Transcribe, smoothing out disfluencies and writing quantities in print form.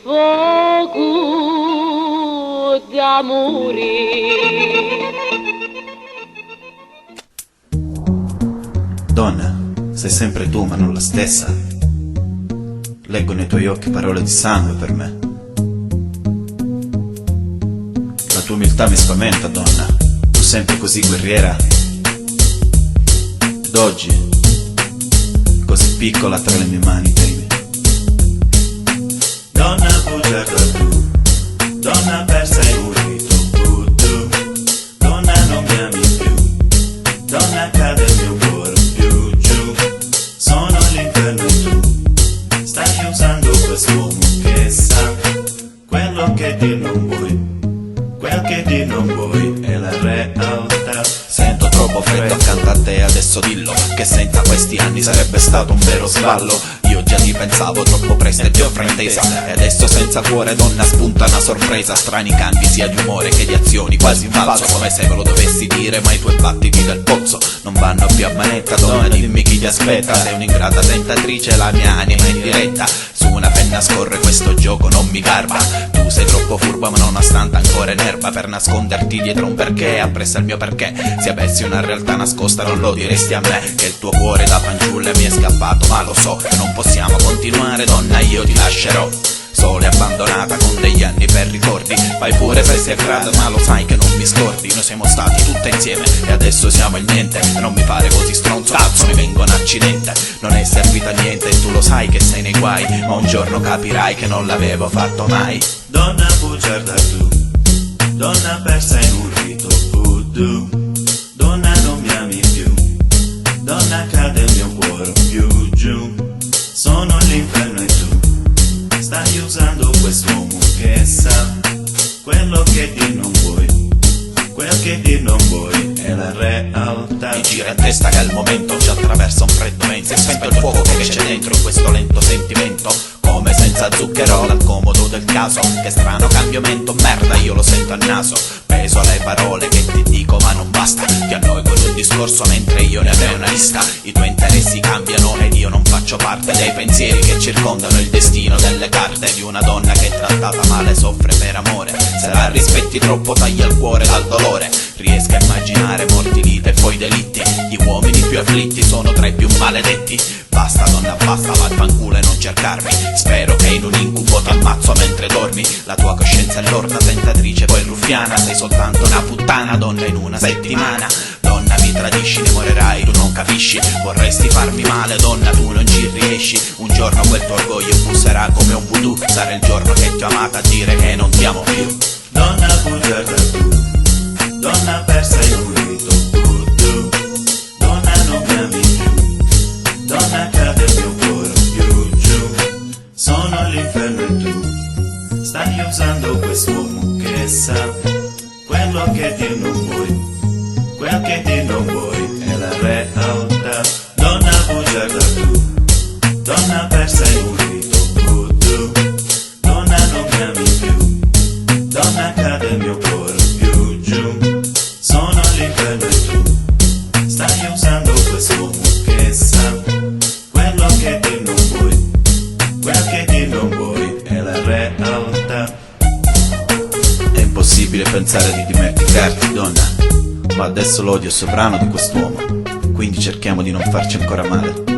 fuoco d'amore. Donna, sei sempre tu ma non la stessa. Leggo nei tuoi occhi parole di sangue per me. La tua umiltà mi spaventa, donna. Tu sempre così guerriera. Ed oggi, così piccola tra le mie mani, temi. Donna bugiarda tu, donna persa in un rito voodoo. Donna non mi ami più, donna cade il mio cuore più giù. Sono l'inferno e tu stai usando quest'uomo che sa quello che dir non vuoi. Quel che dir non vuoi è la realtà. Sento troppo freddo accanto a te, adesso dillo, che senza questi anni sarebbe stato un vero sballo. Io già ti pensavo troppo presto e ti ho fraintesa, e adesso senza cuore, donna, spunta una sorpresa. Strani cambi sia di umore che di azioni, quasi in falso, come se ve lo dovessi dire, ma i tuoi battiti del pozzo non vanno più a manetta. Donna, dimmi chi ti aspetta, sei un'ingrata tentatrice, la mia anima è in diretta. Su una penna scorre questo gioco, non mi garba. Tu sei troppo furba ma nonostante ancora in erba, per nasconderti dietro un perché, appresso al mio perché. Se avessi una realtà nascosta non lo diresti a me, che il tuo cuore da fanciulla mi è scappato, ma lo so che non possiamo continuare, donna, io ti lascerò sola e abbandonata con degli anni per ricordi. Fai pure feste e frate ma lo sai che non mi scordi. Noi siamo stati tutte insieme e adesso siamo il niente. E non mi fare così stronzo, cazzo mi vengono accidente. Non è servito a niente e tu lo sai che sei nei guai, ma un giorno capirai che non l'avevo fatto mai. Donna bugiarda tu, donna persa in un rito voodoo. Donna non mi ami più, donna cade il mio cuore più giù. Sono l'inferno e tu stai usando quest'uomo che sa quello che dir non vuoi. Quel che dir non vuoi è la realtà. Mi gira in testa che al momento ci attraversa un freddo vento. E spento il fuoco che c'è dentro questo lento sentimento, come senza zucchero dal comodo del caso. Che strano cambiamento, merda, io lo sento al naso. Peso alle parole che ti dico ma non basta. Ti annoio con un discorso mentre io ne avrei una lista. I tuoi interessi cambiano ed io non faccio parte dei pensieri che circondano il destino delle carte di una donna che trattata male soffre per amore. Se la rispetti troppo taglia il cuore dal dolore. Riesco a immaginare morti, lite e poi delitti. Gli uomini più afflitti sono tra i più maledetti. Basta donna, basta, vaffanculo e non cercarmi. Spero che in un incubo ti ammazzo mentre dormi. La tua coscienza è lorda, tentatrice, poi ruffiana. Sei soltanto una puttana, donna, in una settimana. Donna, mi tradisci, ne morirai, tu non capisci. Vorresti farmi male, donna, tu non ci riesci. Un giorno quel tuo orgoglio busserà come un voodoo. Sarà il giorno che ti ho amata a dire che non ti amo più. Donna bugiarda tu, donna persa in un rito voodoo. Donna non mi ami più, donna cade il mio cuore più giù. Sono l'inferno e tu stai usando quest'uomo che sa quello che dir non vuoi. Quel che dir non vuoi è la realtà. Donna bugiarda tu, donna persa in un rito voodoo. Donna non mi ami più, donna cade il mio cuore più giù. Sono l'inferno e tu stai usando quest'uomo che sa quello che dir non vuoi. Quel che dir non vuoi è la realtà. È impossibile pensare di dimenticarti, donna, ma adesso l'odio è sovrano di quest'uomo, quindi cerchiamo di non farci ancora male.